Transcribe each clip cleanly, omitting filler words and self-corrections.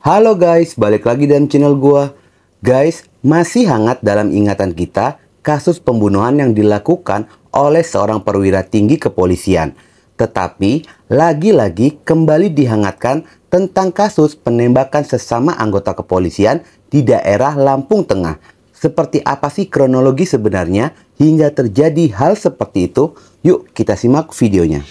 Halo guys, balik lagi dalam channel gua. Guys, masih hangat dalam ingatan kita kasus pembunuhan yang dilakukan oleh seorang perwira tinggi kepolisian. Tetapi, lagi-lagi kembali dihangatkan tentang kasus penembakan sesama anggota kepolisian di daerah Lampung Tengah. Seperti apa sih kronologi sebenarnya hingga terjadi hal seperti itu? Yuk kita simak videonya.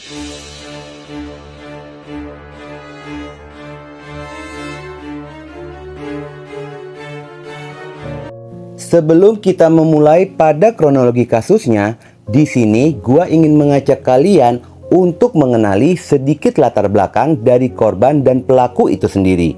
Sebelum kita memulai pada kronologi kasusnya, di sini gua ingin mengajak kalian untuk mengenali sedikit latar belakang dari korban dan pelaku itu sendiri.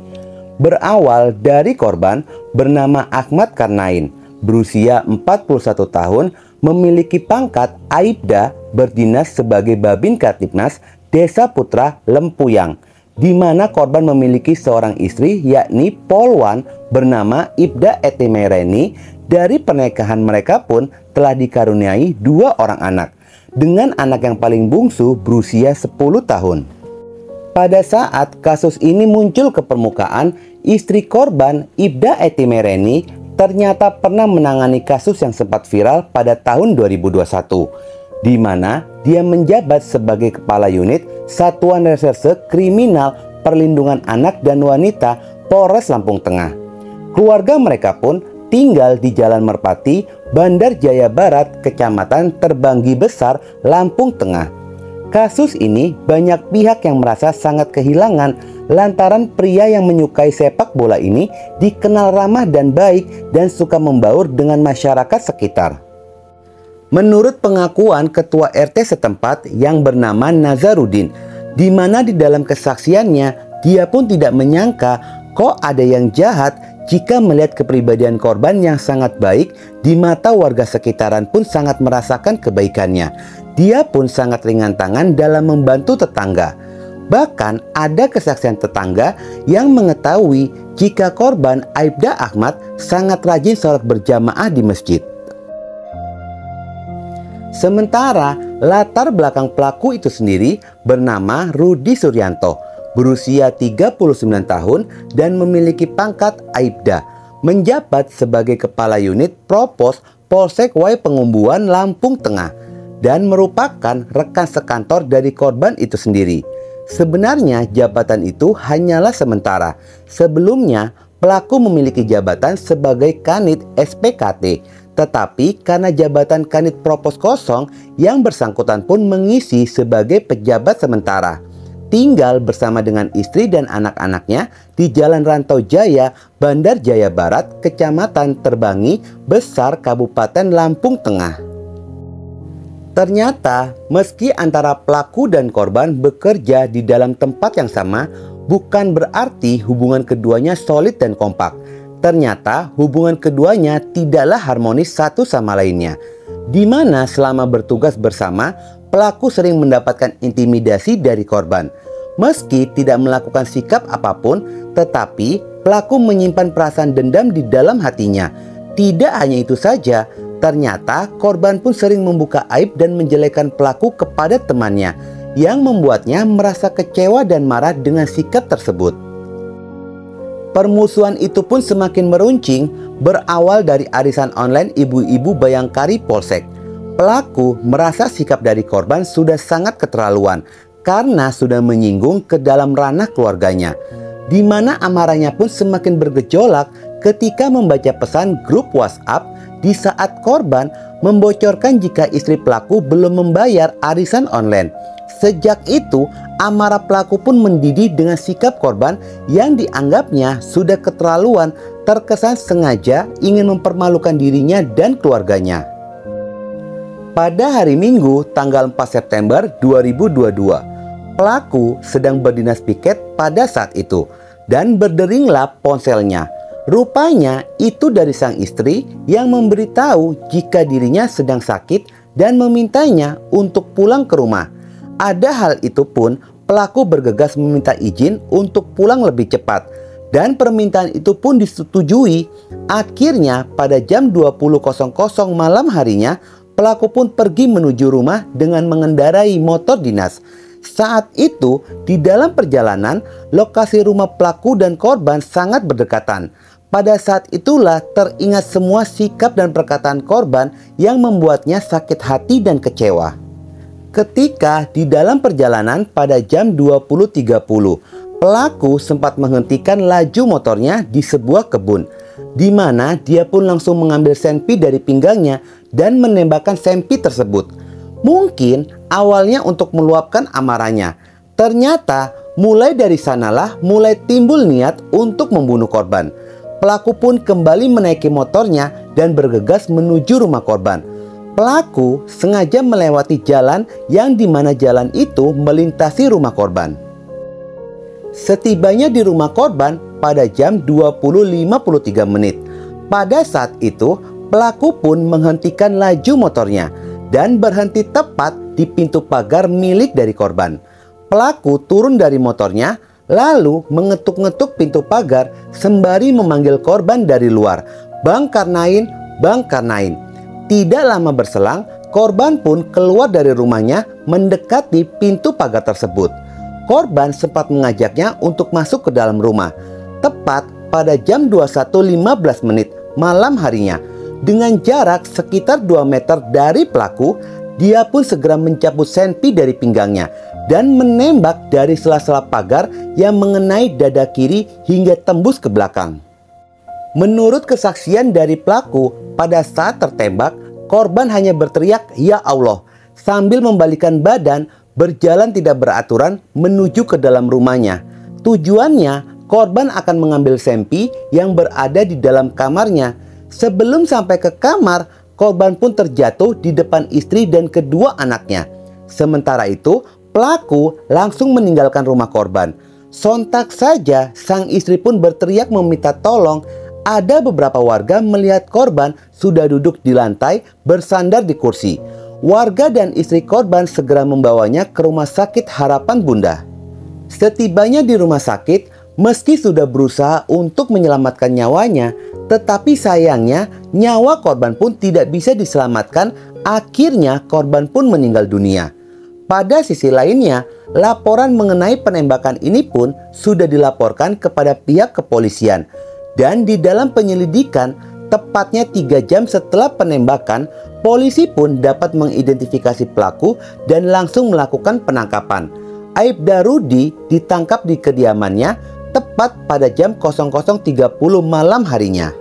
Berawal dari korban bernama Ahmad Karnain, berusia 41 tahun, memiliki pangkat Aibda, berdinas sebagai Babin Katipnas Desa Putra Lempuyang, di mana korban memiliki seorang istri yakni Polwan bernama Ibda Etimereni. Dari pernikahan mereka pun telah dikaruniai 2 orang anak, dengan anak yang paling bungsu berusia 10 tahun. Pada saat kasus ini muncul ke permukaan, istri korban Ibda Etimereni ternyata pernah menangani kasus yang sempat viral pada tahun 2021, di mana dia menjabat sebagai kepala unit Satuan Reserse Kriminal Perlindungan Anak dan Wanita Polres Lampung Tengah. Keluarga mereka pun tinggal di Jalan Merpati, Bandar Jaya Barat, Kecamatan Terbanggi Besar, Lampung Tengah. Kasus ini banyak pihak yang merasa sangat kehilangan lantaran pria yang menyukai sepak bola ini dikenal ramah dan baik dan suka membaur dengan masyarakat sekitar. Menurut pengakuan ketua RT setempat yang bernama Nazarudin, di mana di dalam kesaksiannya dia pun tidak menyangka kok ada yang jahat jika melihat kepribadian korban yang sangat baik. Di mata warga sekitaran pun sangat merasakan kebaikannya. Dia pun sangat ringan tangan dalam membantu tetangga. Bahkan ada kesaksian tetangga yang mengetahui jika korban Aibda Ahmad sangat rajin sholat berjamaah di masjid. Sementara latar belakang pelaku itu sendiri bernama Rudi Suryanto, berusia 39 tahun dan memiliki pangkat Aibda, menjabat sebagai kepala unit Propos Polsek Wai Pengumbuan Lampung Tengah, dan merupakan rekan sekantor dari korban itu sendiri. Sebenarnya jabatan itu hanyalah sementara. Sebelumnya pelaku memiliki jabatan sebagai Kanit SPKT, tetapi karena jabatan Kanit Propos kosong, yang bersangkutan pun mengisi sebagai pejabat sementara. Tinggal bersama dengan istri dan anak-anaknya di Jalan Rantau Jaya, Bandar Jaya Barat, Kecamatan Terbangi Besar, Kabupaten Lampung Tengah. Ternyata meski antara pelaku dan korban bekerja di dalam tempat yang sama, bukan berarti hubungan keduanya solid dan kompak. Ternyata hubungan keduanya tidaklah harmonis satu sama lainnya, di mana selama bertugas bersama, pelaku sering mendapatkan intimidasi dari korban. Meski tidak melakukan sikap apapun, tetapi pelaku menyimpan perasaan dendam di dalam hatinya. Tidak hanya itu saja, ternyata korban pun sering membuka aib dan menjelekkan pelaku kepada temannya, yang membuatnya merasa kecewa dan marah dengan sikap tersebut. Permusuhan itu pun semakin meruncing, berawal dari arisan online ibu-ibu Bayangkari Polsek. Pelaku merasa sikap dari korban sudah sangat keterlaluan karena sudah menyinggung ke dalam ranah keluarganya, di mana amarahnya pun semakin bergejolak ketika membaca pesan grup WhatsApp di saat korban membocorkan jika istri pelaku belum membayar arisan online. Sejak itu, amarah pelaku pun mendidih dengan sikap korban yang dianggapnya sudah keterlaluan, terkesan sengaja ingin mempermalukan dirinya dan keluarganya. Pada hari Minggu tanggal 4 September 2022, pelaku sedang berdinas piket pada saat itu dan berderinglah ponselnya. Rupanya itu dari sang istri yang memberitahu jika dirinya sedang sakit dan memintanya untuk pulang ke rumah. Ada hal itu pun pelaku bergegas meminta izin untuk pulang lebih cepat, dan permintaan itu pun disetujui. Akhirnya pada jam 20.00 malam harinya, pelaku pun pergi menuju rumah dengan mengendarai motor dinas. Saat itu, di dalam perjalanan, lokasi rumah pelaku dan korban sangat berdekatan. Pada saat itulah teringat semua sikap dan perkataan korban yang membuatnya sakit hati dan kecewa. Ketika di dalam perjalanan pada jam 20.30, pelaku sempat menghentikan laju motornya di sebuah kebun, di mana dia pun langsung mengambil senpi dari pinggangnya dan menembakkan senpi tersebut. Mungkin awalnya untuk meluapkan amarahnya. Ternyata mulai dari sanalah mulai timbul niat untuk membunuh korban. Pelaku pun kembali menaiki motornya dan bergegas menuju rumah korban. Pelaku sengaja melewati jalan yang dimana jalan itu melintasi rumah korban. Setibanya di rumah korban pada jam 20.53 menit. Pada saat itu, pelaku pun menghentikan laju motornya dan berhenti tepat di pintu pagar milik dari korban. Pelaku turun dari motornya, lalu mengetuk-ngetuk pintu pagar sembari memanggil korban dari luar. "Bang Karnain, Bang Karnain." Tidak lama berselang, korban pun keluar dari rumahnya mendekati pintu pagar tersebut. Korban sempat mengajaknya untuk masuk ke dalam rumah. Tepat pada jam 21.15 menit malam harinya, dengan jarak sekitar 2 meter dari pelaku, dia pun segera mencabut senpi dari pinggangnya dan menembak dari sela-sela pagar yang mengenai dada kiri hingga tembus ke belakang. Menurut kesaksian dari pelaku, pada saat tertembak, korban hanya berteriak "Ya Allah" sambil membalikan badan berjalan tidak beraturan menuju ke dalam rumahnya. Tujuannya, korban akan mengambil senpi yang berada di dalam kamarnya. Sebelum sampai ke kamar, korban pun terjatuh di depan istri dan kedua anaknya. Sementara itu, pelaku langsung meninggalkan rumah korban. Sontak saja, sang istri pun berteriak meminta tolong. Ada beberapa warga melihat korban sudah duduk di lantai bersandar di kursi. Warga dan istri korban segera membawanya ke Rumah Sakit Harapan Bunda. Setibanya di rumah sakit, meski sudah berusaha untuk menyelamatkan nyawanya, tetapi sayangnya nyawa korban pun tidak bisa diselamatkan. Akhirnya korban pun meninggal dunia. Pada sisi lainnya, laporan mengenai penembakan ini pun sudah dilaporkan kepada pihak kepolisian. Dan di dalam penyelidikan, tepatnya 3 jam setelah penembakan, polisi pun dapat mengidentifikasi pelaku dan langsung melakukan penangkapan. Aibda Rudi ditangkap di kediamannya tepat pada jam 00.30 malam harinya.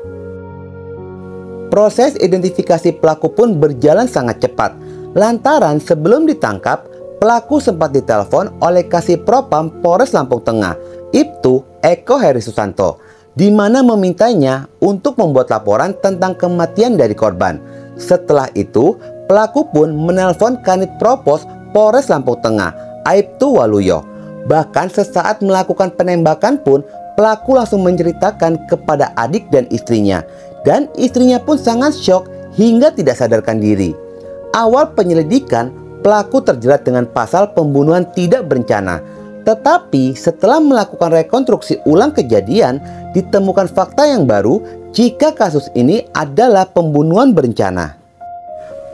Proses identifikasi pelaku pun berjalan sangat cepat, lantaran sebelum ditangkap, pelaku sempat ditelepon oleh Kasih Propam Polres Lampung Tengah, Ibtu Eko Heri Susanto, di mana memintanya untuk membuat laporan tentang kematian dari korban. Setelah itu, pelaku pun menelpon Kanit Propos Polres Lampung Tengah, Aibtu Waluyo. Bahkan sesaat melakukan penembakan pun, pelaku langsung menceritakan kepada adik dan istrinya. Dan istrinya pun sangat syok hingga tidak sadarkan diri. Awal penyelidikan, pelaku terjerat dengan pasal pembunuhan tidak berencana. Tetapi setelah melakukan rekonstruksi ulang kejadian, ditemukan fakta yang baru jika kasus ini adalah pembunuhan berencana.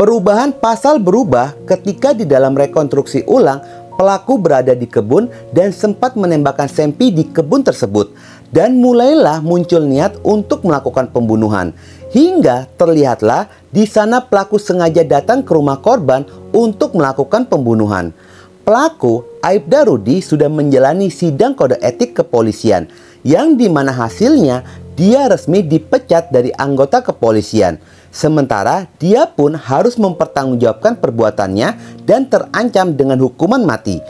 Perubahan pasal berubah ketika di dalam rekonstruksi ulang, pelaku berada di kebun dan sempat menembakkan senpi di kebun tersebut. Dan mulailah muncul niat untuk melakukan pembunuhan. Hingga terlihatlah di sana pelaku sengaja datang ke rumah korban untuk melakukan pembunuhan. Pelaku, Aibda Rudi, sudah menjalani sidang kode etik kepolisian, yang dimana hasilnya dia resmi dipecat dari anggota kepolisian. Sementara dia pun harus mempertanggungjawabkan perbuatannya dan terancam dengan hukuman mati.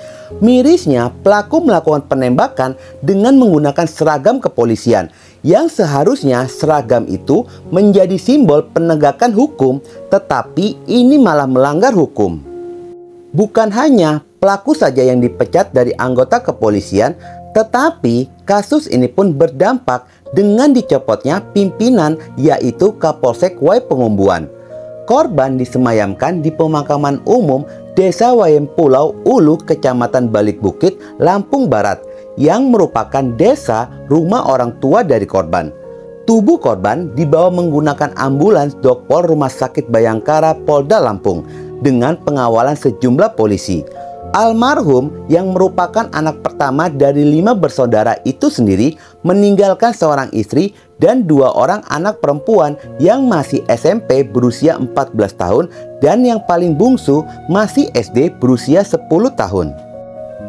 Mirisnya, pelaku melakukan penembakan dengan menggunakan seragam kepolisian, yang seharusnya seragam itu menjadi simbol penegakan hukum, tetapi ini malah melanggar hukum. Bukan hanya pelaku saja yang dipecat dari anggota kepolisian, tetapi kasus ini pun berdampak dengan dicopotnya pimpinan, yaitu Kapolsek Wai Pengumbuan. Korban disemayamkan di pemakaman umum Desa Wayem Pulau Ulu, Kecamatan Balik Bukit, Lampung Barat, yang merupakan desa rumah orang tua dari korban. Tubuh korban dibawa menggunakan ambulans Dokpol Rumah Sakit Bayangkara Polda Lampung dengan pengawalan sejumlah polisi. Almarhum yang merupakan anak pertama dari 5 bersaudara itu sendiri meninggalkan seorang istri dan 2 orang anak perempuan yang masih SMP berusia 14 tahun dan yang paling bungsu masih SD berusia 10 tahun.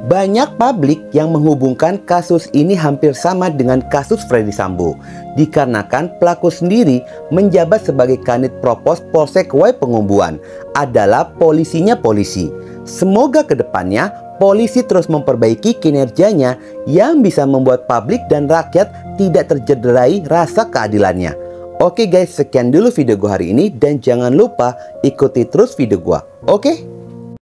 Banyak publik yang menghubungkan kasus ini hampir sama dengan kasus Freddy Sambo, dikarenakan pelaku sendiri menjabat sebagai Kanit Propos Polsek Way Pengumbuan, adalah polisinya polisi. Semoga kedepannya polisi terus memperbaiki kinerjanya yang bisa membuat publik dan rakyat tidak tercederai rasa keadilannya. Oke guys, sekian dulu video gua hari ini dan jangan lupa ikuti terus video gua. Oke?